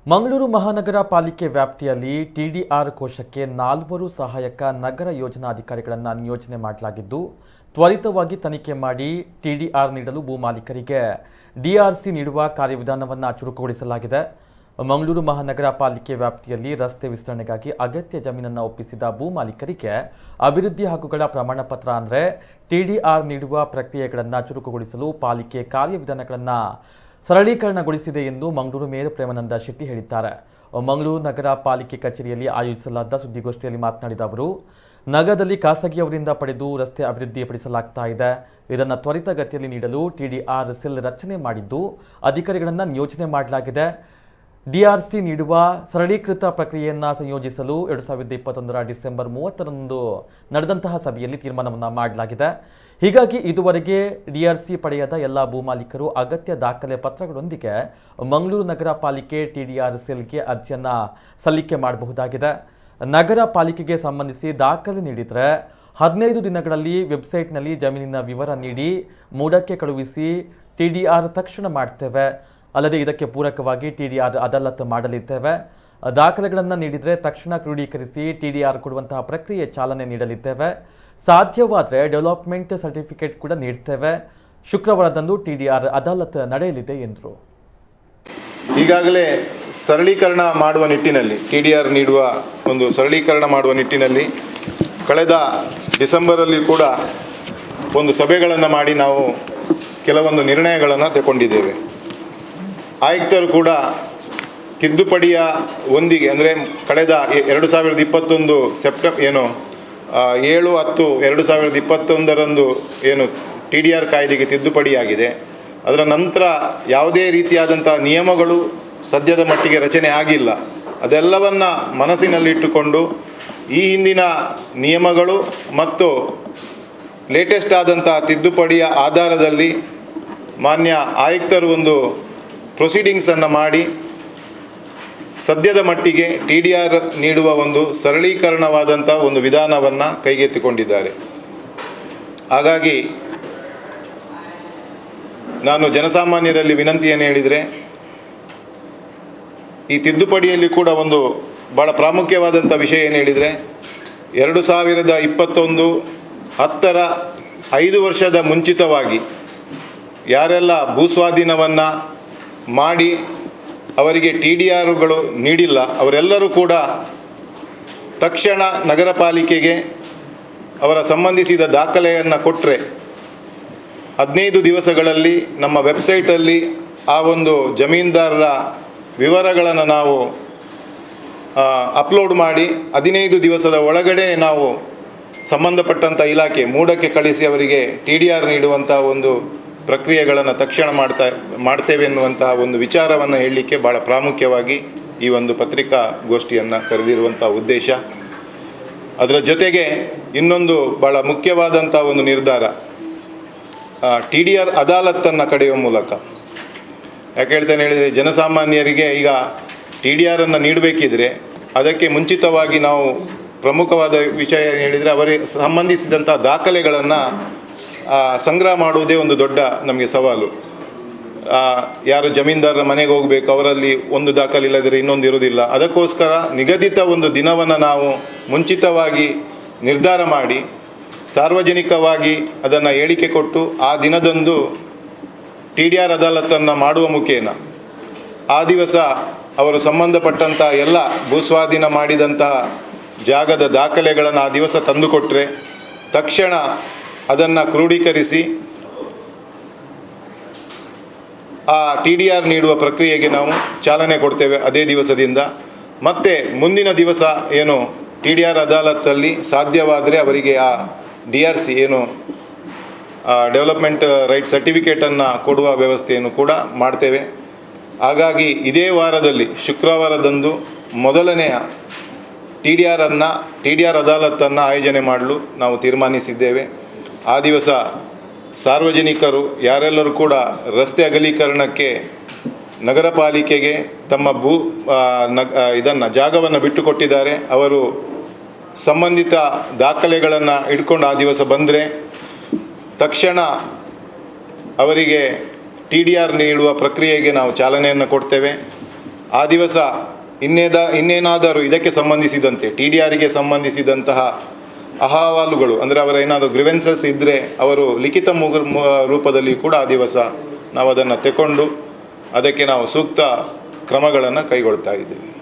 ಮಂಗಳೂರು ಮಹಾನಗರ ಪಾಲಿಕೆ ವ್ಯಾಪ್ತಿಯಲ್ಲಿ ಟಿಡಿಆರ್ ಕೋಶಕ್ಕೆ 4 ಸಹಾಯಕ ನಗರ ಯೋಜನಾಧಿಕಾರಿಗಳನ್ನು ನಿಯೋಜನೆ ಮಾಡಲಾಗಿದ್ದು, ತ್ವರಿತವಾಗಿ ತನಿಖೆ ಮಾಡಿ ಟಿಡಿಆರ್ ನೀಡಲು ಭೂಮಾಲೀಕರಿಗೆ ಡಿಆರ್ಸಿ ನೀಡುವ ಕಾರ್ಯವಿಧಾನವನ್ನು ಚುರುಕುಗೊಳಿಸಲಾಗಿದೆ. ಮಂಗಳೂರು ಮಹಾನಗರ ಪಾಲಿಕೆ ವ್ಯಾಪ್ತಿಯಲ್ಲಿ ರಸ್ತೆ ವಿಸ್ತರಣೆಗಾಗಿ ಅಗತ್ಯ ಜಮೀನನ್ನು ಒಪ್ಪಿಸಿದ ಭೂಮಾಲೀಕರಿಗೆ ಅಭಿವೃದ್ಧಿ ಹಕ್ಕುಗಳ ಪ್ರಮಾಣ ಪತ್ರ ಅಂದರೆ ಟಿಡಿಆರ್ ನೀಡುವ ಪ್ರಕ್ರಿಯೆಗಳನ್ನು ಚುರುಕುಗೊಳಿಸಲು ಪಾಲಿಕೆ ಕಾರ್ಯವಿಧಾನಗಳನ್ನು ಸರಳೀಕರಣಗೊಳಿಸಿದೆ ಎಂದು ಮಂಗಳೂರು ಮೇಯರ್ ಪ್ರೇಮಾನಂದ ಶೆಟ್ಟಿ ಹೇಳಿದ್ದಾರೆ. ಮಂಗಳೂರು ನಗರ ಪಾಲಿಕೆ ಕಚೇರಿಯಲ್ಲಿ ಆಯೋಜಿಸಲಾದ ಸುದ್ದಿಗೋಷ್ಠಿಯಲ್ಲಿ ಮಾತನಾಡಿದ ಅವರು, ನಗರದಲ್ಲಿ ಖಾಸಗಿಯವರಿಂದ ಪಡೆದು ರಸ್ತೆ ಅಭಿವೃದ್ಧಿಪಡಿಸಲಾಗ್ತಾ ಇದೆ. ಇದನ್ನು ತ್ವರಿತಗತಿಯಲ್ಲಿ ನೀಡಲು ಟಿಡಿಆರ್ ಸೆಲ್ ರಚನೆ ಮಾಡಿದ್ದು ಅಧಿಕಾರಿಗಳನ್ನು ನಿಯೋಜನೆ ಮಾಡಲಾಗಿದೆ. ಡಿಆರ್ಸಿ ನೀಡುವ ಸರಳೀಕೃತ ಪ್ರಕ್ರಿಯೆಯನ್ನು ಸಂಯೋಜಿಸಲು 2021 ಡಿಸೆಂಬರ್ 30ರಂದು ನಡೆದಂತಹ ಸಭೆಯಲ್ಲಿ ತೀರ್ಮಾನವನ್ನು ಮಾಡಲಾಗಿದೆ. ಹೀಗಾಗಿ ಇದುವರೆಗೆ ಡಿಆರ್ಸಿ ಪಡೆಯದ ಎಲ್ಲ ಭೂಮಾಲೀಕರು ಅಗತ್ಯ ದಾಖಲೆ ಪತ್ರಗಳೊಂದಿಗೆ ಮಂಗಳೂರು ನಗರ ಪಾಲಿಕೆ ಟಿಡಿಆರ್ ಸೆಲ್ಗೆ ಅರ್ಜಿಯನ್ನು ಸಲ್ಲಿಕೆ ಮಾಡಬಹುದಾಗಿದೆ. ನಗರ ಪಾಲಿಕೆಗೆ ಸಂಬಂಧಿಸಿ ದಾಖಲೆ ನೀಡಿದರೆ 15 ದಿನಗಳಲ್ಲಿ ವೆಬ್ಸೈಟ್ನಲ್ಲಿ ಜಮೀನಿನ ವಿವರ ನೀಡಿ ಮೂಡಕ್ಕೆ ಕಳುಹಿಸಿ ಟಿಡಿಆರ್ ತಕ್ಷಣ ಮಾಡ್ತೇವೆ. ಅಲ್ಲದೆ ಇದಕ್ಕೆ ಪೂರಕವಾಗಿ ಟಿಡಿಆರ್ ಅದಾಲತ್ ಮಾಡಲಿದ್ದೇವೆ. ದಾಖಲೆಗಳನ್ನು ನೀಡಿದರೆ ತಕ್ಷಣ ಕ್ರೋಢೀಕರಿಸಿ ಟಿಡಿಆರ್ ಕೊಡುವಂತಹ ಪ್ರಕ್ರಿಯೆ ಚಾಲನೆ ನೀಡಲಿದ್ದೇವೆ. ಸಾಧ್ಯವಾದರೆ ಡೆವಲಪ್ಮೆಂಟ್ ಸರ್ಟಿಫಿಕೇಟ್ ಕೂಡ ನೀಡ್ತೇವೆ. ಶುಕ್ರವಾರದಂದು ಟಿಡಿಆರ್ ಅದಾಲತ್ ನಡೆಯಲಿದೆ ಎಂದರು. ಈಗಾಗಲೇ ಸರಳೀಕರಣ ಮಾಡುವ ನಿಟ್ಟಿನಲ್ಲಿ ಟಿಡಿಆರ್ ನೀಡುವ ಒಂದು ಸರಳೀಕರಣ ಮಾಡುವ ನಿಟ್ಟಿನಲ್ಲಿ ಕಳೆದ ಡಿಸೆಂಬರಲ್ಲಿ ಕೂಡ ಒಂದು ಸಭೆಗಳನ್ನು ಮಾಡಿ ನಾವು ಕೆಲವೊಂದು ನಿರ್ಣಯಗಳನ್ನು ತಗೊಂಡಿದ್ದೇವೆ. ಆಯುಕ್ತರು ಕೂಡ ತಿದ್ದುಪಡಿಯ ಒಂದಿಗೆ ಅಂದರೆ ಕಳೆದ 2021 7/10/2021 ಏನು ಟಿಡಿಆರ್ ಕಾಯ್ದೆಗೆ ತಿದ್ದುಪಡಿಯಾಗಿದೆ. ಅದರ ನಂತರ ಯಾವುದೇ ರೀತಿಯಾದಂಥ ನಿಯಮಗಳು ಸದ್ಯದ ಮಟ್ಟಿಗೆ ರಚನೆ ಆಗಿಲ್ಲ. ಅದೆಲ್ಲವನ್ನು ಮನಸ್ಸಿನಲ್ಲಿಟ್ಟುಕೊಂಡು ಈ ಹಿಂದಿನ ನಿಯಮಗಳು ಮತ್ತು ಲೇಟೆಸ್ಟ್ ಆದಂಥ ತಿದ್ದುಪಡಿಯ ಆಧಾರದಲ್ಲಿ ಮಾನ್ಯ ಆಯುಕ್ತರು ಒಂದು ಪ್ರೊಸೀಡಿಂಗ್ಸನ್ನು ಮಾಡಿ ಸದ್ಯದ ಮಟ್ಟಿಗೆ ಟಿಡಿಆರ್ ನೀಡುವ ಒಂದು ಸರಳೀಕರಣವಾದಂಥ ಒಂದು ವಿಧಾನವನ್ನು ಕೈಗೆತ್ತಿಕೊಂಡಿದ್ದಾರೆ. ಹಾಗಾಗಿ ನಾನು ಜನಸಾಮಾನ್ಯರಲ್ಲಿ ವಿನಂತಿಯನ್ನು ಹೇಳಿದರೆ, ಈ ತಿದ್ದುಪಡಿಯಲ್ಲಿ ಕೂಡ ಒಂದು ಭಾಳ ಪ್ರಾಮುಖ್ಯವಾದಂಥ ವಿಷಯ ಏನು ಹೇಳಿದರೆ, 2021 10ರ 5 ವರ್ಷದ ಮುಂಚಿತವಾಗಿ ಯಾರೆಲ್ಲ ಭೂಸ್ವಾಧೀನವನ್ನು ಮಾಡಿ ಅವರಿಗೆ ಟಿಡಿಆರ್ಗಳು ನೀಡಿಲ್ಲ ಅವರೆಲ್ಲರೂ ಕೂಡ ತಕ್ಷಣ ನಗರ ಪಾಲಿಕೆಗೆ ಅವರ ಸಂಬಂಧಿಸಿದ ದಾಖಲೆಯನ್ನು ಕೊಟ್ಟರೆ 15 ದಿವಸಗಳಲ್ಲಿ ನಮ್ಮ ವೆಬ್ಸೈಟಲ್ಲಿ ಆ ಒಂದು ಜಮೀನ್ದಾರರ ವಿವರಗಳನ್ನು ನಾವು ಅಪ್ಲೋಡ್ ಮಾಡಿ 15 ದಿವಸದ ಒಳಗಡೆ ನಾವು ಸಂಬಂಧಪಟ್ಟಂಥ ಇಲಾಖೆ ಮೂಡಕ್ಕೆ ಕಳಿಸಿ ಅವರಿಗೆ ಟಿಡಿಆರ್ ನೀಡುವಂಥ ಒಂದು ಪ್ರಕ್ರಿಯೆಗಳನ್ನು ತಕ್ಷಣ ಮಾಡ್ತೇವೆ ಎನ್ನುವಂತಹ ಒಂದು ವಿಚಾರವನ್ನು ಹೇಳಲಿಕ್ಕೆ ಭಾಳ ಪ್ರಾಮುಖ್ಯವಾಗಿ ಈ ಒಂದು ಪತ್ರಿಕಾಗೋಷ್ಠಿಯನ್ನು ಕರೆದಿರುವಂಥ ಉದ್ದೇಶ. ಅದರ ಜೊತೆಗೆ ಇನ್ನೊಂದು ಭಾಳ ಮುಖ್ಯವಾದಂಥ ಒಂದು ನಿರ್ಧಾರ, ಟಿಡಿಆರ್ ಅದಾಲತ್ತನ್ನು ಕಡೆಯುವ ಮೂಲಕ. ಯಾಕೆ ಹೇಳ್ತಾನೆ ಹೇಳಿದರೆ, ಜನಸಾಮಾನ್ಯರಿಗೆ ಈಗ ಟಿಡಿಆರನ್ನು ನೀಡಬೇಕಿದ್ರೆ ಅದಕ್ಕೆ ಮುಂಚಿತವಾಗಿ ನಾವು ಪ್ರಮುಖವಾದ ವಿಷಯ ಹೇಳಿದರೆ ಅವರಿಗೆ ಸಂಬಂಧಿಸಿದಂಥ ದಾಖಲೆಗಳನ್ನು ಸಂಗ್ರಹ ಮಾಡುವುದೇ ಒಂದು ದೊಡ್ಡ ನಮಗೆ ಸವಾಲು. ಯಾರು ಜಮೀನ್ದಾರರ ಮನೆಗೆ ಹೋಗಬೇಕು, ಅವರಲ್ಲಿ ಒಂದು ದಾಖಲೆ ಇಲ್ಲದಿದ್ದರೆ ಇನ್ನೊಂದು ಇರೋದಿಲ್ಲ. ಅದಕ್ಕೋಸ್ಕರ ನಿಗದಿತ ಒಂದು ದಿನವನ್ನು ನಾವು ಮುಂಚಿತವಾಗಿ ನಿರ್ಧಾರ ಮಾಡಿ ಸಾರ್ವಜನಿಕವಾಗಿ ಅದನ್ನು ಹೇಳಿಕೆ ಕೊಟ್ಟು ಆ ದಿನದಂದು ಟಿಡಿಆರ್ ಅದಾಲತನ್ನು ಮಾಡುವ ಮುಖೇನ ಆ ದಿವಸ ಅವರು ಸಂಬಂಧಪಟ್ಟಂಥ ಎಲ್ಲ ಭೂಸ್ವಾಧೀನ ಮಾಡಿದಂತಹ ಜಾಗದ ದಾಖಲೆಗಳನ್ನು ಆ ದಿವಸ ತಂದುಕೊಟ್ಟರೆ ತಕ್ಷಣ ಅದನ್ನು ಕ್ರೋಢೀಕರಿಸಿ ಆ ಟಿಡಿಆರ್ ನೀಡುವ ಪ್ರಕ್ರಿಯೆಗೆ ನಾವು ಚಾಲನೆ ಕೊಡ್ತೇವೆ ಅದೇ ದಿವಸದಿಂದ. ಮತ್ತು ಮುಂದಿನ ದಿವಸ ಏನು ಟಿಡಿಆರ್ ಅದಾಲತ್ತಲ್ಲಿ ಸಾಧ್ಯವಾದರೆ ಅವರಿಗೆ ಆ ಡಿಆರ್ಸಿ ಏನು ಡೆವಲಪ್ಮೆಂಟ್ ರೈಟ್ ಸರ್ಟಿಫಿಕೇಟನ್ನು ಕೊಡುವ ವ್ಯವಸ್ಥೆಯನ್ನು ಕೂಡ ಮಾಡ್ತೇವೆ. ಹಾಗಾಗಿ ಇದೇ ವಾರದಲ್ಲಿ ಶುಕ್ರವಾರದಂದು ಮೊದಲನೆಯ ಟಿಡಿಆರ್ ಅದಾಲತ್ತನ್ನು ಆಯೋಜನೆ ಮಾಡಲು ನಾವು ತೀರ್ಮಾನಿಸಿದ್ದೇವೆ. ಆ ದಿವಸ ಸಾರ್ವಜನಿಕರು ಯಾರೆಲ್ಲರೂ ಕೂಡ ರಸ್ತೆ ಅಗಲೀಕರಣಕ್ಕೆ ನಗರ ಪಾಲಿಕೆಗೆ ತಮ್ಮ ಜಾಗವನ್ನು ಬಿಟ್ಟುಕೊಟ್ಟಿದ್ದಾರೆ, ಅವರು ಸಂಬಂಧಿತ ದಾಖಲೆಗಳನ್ನು ಇಟ್ಕೊಂಡು ಆ ದಿವಸ ಬಂದರೆ ತಕ್ಷಣ ಅವರಿಗೆ ಟಿಡಿಆರ್ ನೀಡುವ ಪ್ರಕ್ರಿಯೆಗೆ ನಾವು ಚಾಲನೆಯನ್ನು ಕೊಡ್ತೇವೆ. ಆ ದಿವಸ ಇನ್ನೇನಾದರೂ ಇದಕ್ಕೆ ಸಂಬಂಧಿಸಿದಂತೆ TDRಗೆ ಸಂಬಂಧಿಸಿದಂತಹ ಅಹವಾಲುಗಳು ಅಂದರೆ ಅವರ ಏನಾದರೂ ಗ್ರಿವೆನ್ಸಸ್ ಇದ್ದರೆ ಅವರು ಲಿಖಿತ ರೂಪದಲ್ಲಿ ಕೂಡ ಆ ದಿವಸ ನಾವು ಅದನ್ನು ತಗೊಂಡು ಅದಕ್ಕೆ ನಾವು ಸೂಕ್ತ ಕ್ರಮಗಳನ್ನು ಕೈಗೊಳ್ತಾ ಇದ್ದೀವಿ.